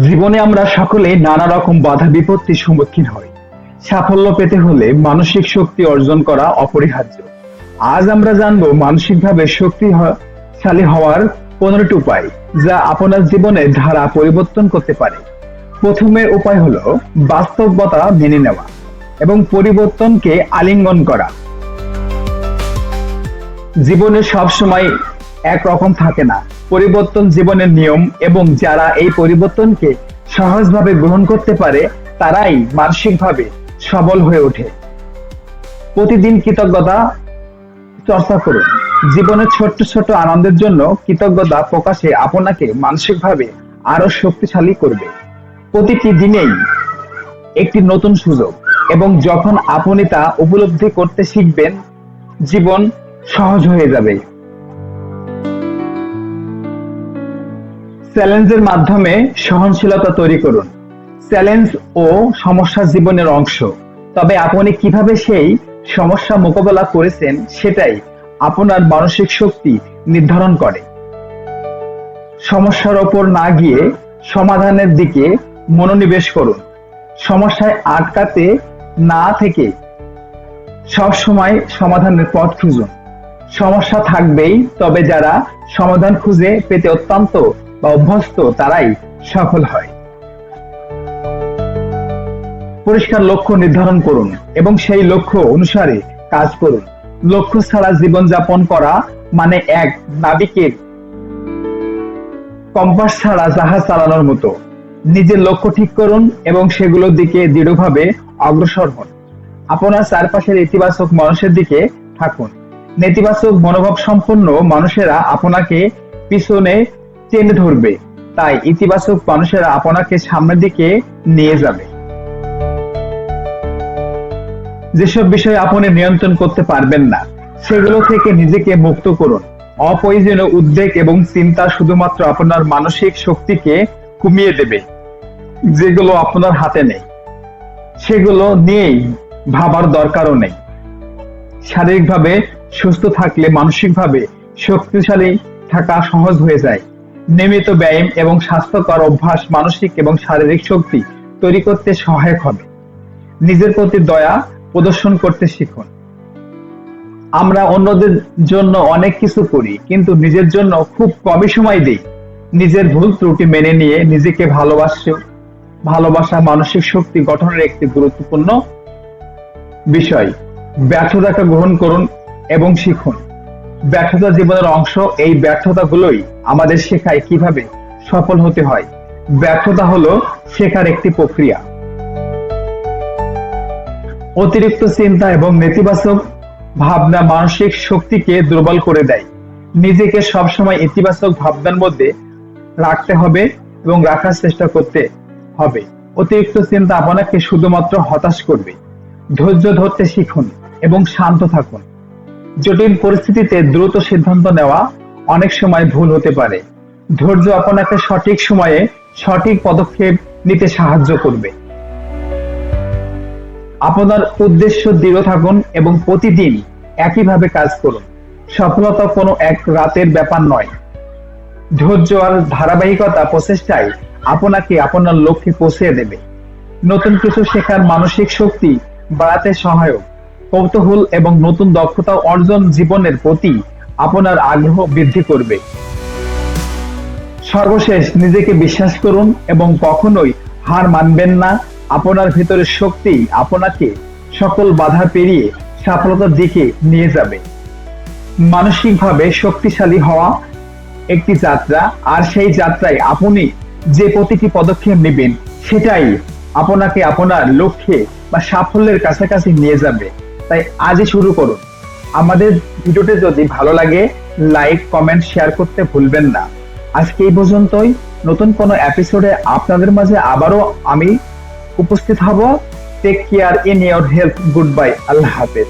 জীবনে আমরা সকলে নানা রকম বাধা বিপত্তির সম্মুখীন হই। সাফল্য পেতে হলে মানসিক শক্তি অর্জন করা অপরিহার্য। আজ আমরা জানবো মানসিকভাবে শক্তিশালী হওয়ার 15টি উপায়, যা আপনার জীবনের ধারা পরিবর্তন করতে পারে। প্রথমে উপায় হলো বাস্তবতা মেনে নেওয়া এবং পরিবর্তনকে আলিঙ্গন করা। জীবনে সবসময় একরকম থাকে না। পরিবর্তন জীবনের নিয়ম, এবং যারা এই পরিবর্তনকে সহজভাবে গ্রহণ করতে পারে তারাই মানসিকভাবে সবল হয়ে ওঠে। প্রতিদিন কৃতজ্ঞতা চর্চা করুন। জীবনের ছোট্ট ছোট আনন্দের জন্য কৃতজ্ঞতা প্রকাশে আপনাকে মানসিকভাবে আরো শক্তিশালী করবে। প্রতিটি দিনেই একটি নতুন সুযোগ, এবং যখন আপনি তা উপলব্ধি করতে শিখবেন, জীবন সহজ হয়ে যাবে। চ্যালেঞ্জের মাধ্যমে সহনশীলতা তৈরি করুন। চ্যালেঞ্জ ও সমস্যা জীবনের অংশ, তবে আপনি কিভাবে সেই সমস্যা মোকাবেলা করেছেন সেটাই আপনার মানসিক শক্তি নির্ধারণ করে। সমস্যার ওপর না গিয়ে সমাধানের দিকে মনোনিবেশ করুন। সমস্যায় আটকাতে না থেকে সবসময় সমাধানের পথ খুঁজুন। সমস্যা থাকবেই, তবে যারা সমাধান খুঁজে পেতে অত্যন্ত বা অভ্যস্ত তারাই সফল হয়। পরিষ্কার লক্ষ্য নির্ধারণ করুন এবং সেই লক্ষ্য অনুসারে কাজ করুন। লক্ষ্য ছাড়া জীবনযাপন করা মানে এক নাবিকের কম্পাস ছাড়া জাহাজ চালানোর মতো। নিজের লক্ষ্য ঠিক করুন এবং সেগুলোর দিকে দৃঢ়ভাবে অগ্রসর হন। আপনার চারপাশের ইতিবাচক মানুষের দিকে থাকুন। নেতিবাচক মনোভাব সম্পন্ন মানুষেরা আপনাকে পিছনে টেনে ধরবে, তাই ইতিবাচক মানুষেরা আপনাকে সামনের দিকে নিয়ে যাবে। যেসব বিষয় আপনি নিয়ন্ত্রণ করতে পারবেন না, সেগুলো থেকে নিজেকে মুক্ত করুন। অপ্রয়োজনীয় উদ্বেগ এবং চিন্তা শুধুমাত্র আপনার মানসিক শক্তিকে কমিয়ে দেবে। যেগুলো আপনার হাতে নেই সেগুলো নিয়েই ভাবার দরকারও নেই। শারীরিকভাবে সুস্থ থাকলে মানসিকভাবে শক্তিশালী থাকা সহজ হয়ে যায়। নিয়মিত ব্যায়াম এবং স্বাস্থ্যকর অভ্যাস মানসিক এবং শারীরিক শক্তি তৈরি করতে সহায়ক হবে। নিজের প্রতি দয়া প্রদর্শন করতে শিখুন। আমরা অন্যদের জন্য অনেক কিছু করি, কিন্তু নিজের জন্য খুব কমই সময় দিই। নিজের ভুল ত্রুটি মেনে নিয়ে নিজেকে ভালোবাসা মানসিক শক্তি গঠনের একটি গুরুত্বপূর্ণ বিষয়। ব্যর্থতাকে গ্রহণ করুন এবং শিখুন। ব্যর্থতা জীবনের অংশ। এই ব্যর্থতাগুলোই আমাদের শেখায় কিভাবে সফল হতে হয়। ব্যর্থতা হলো শেখার একটি প্রক্রিয়া। অতিরিক্ত চিন্তা এবং নেতিবাচক ভাবনা মানসিক শক্তিকে দুর্বল করে দেয়। নিজেকে সবসময় ইতিবাচক ভাবনার মধ্যে রাখতে হবে এবং রাখার চেষ্টা করতে হবে। অতিরিক্ত চিন্তা আপনাকে শুধুমাত্র হতাশ করবে। ধৈর্য ধরতে শিখুন এবং শান্ত থাকুন। জটিল পরিস্থিতিতে দ্রুত সিদ্ধান্ত নেওয়া অনেক সময় ভুল হতে পারে। ধৈর্য আপনাকে সঠিক সময়ে সঠিক পদক্ষেপ নিতে সাহায্য করবে। আপনার উদ্দেশ্য দৃঢ় থাকুন এবং প্রতিদিন একইভাবে কাজ করুন। সফলতা কোনো এক রাতের ব্যাপার নয়। ধৈর্য আর ধারাবাহিকতা প্রচেষ্টায় আপনাকে আপনার লক্ষ্যে পৌঁছে দেবে। নতুন কিছু শেখার মানসিক শক্তি বাড়াতে সহায়ক। কৌতূহল এবং নতুন দক্ষতা অর্জন জীবনের প্রতি আপনার আগ্রহ বৃদ্ধি করবে। সর্বশেষ, নিজেকে বিশ্বাস করুন এবং কখনোই হার মানবেন না। আপনার ভেতরের শক্তি আপনাকে সকল বাধা পেরিয়ে সফলতার দিকে নিয়ে যাবে। মানসিকভাবে শক্তিশালী হওয়া একটি যাত্রা, আর সেই যাত্রায় আপনি যে প্রতিটি পদক্ষেপ নেবেন সেটাই আপনাকে আপনার লক্ষ্যে বা সাফল্যের কাছাকাছি নিয়ে যাবে। তাই আজই শুরু করুন। আমাদের ভিডিওটি যদি ভালো লাগে, লাইক, কমেন্ট, শেয়ার করতে ভুলবেন না। আজকে এই পর্যন্তই। নতুন কোনো এপিসোডে আপনাদের মাঝে আবারও আমি উপস্থিত হব। Take care in your health. Good bye. আল্লাহ হাফেজ।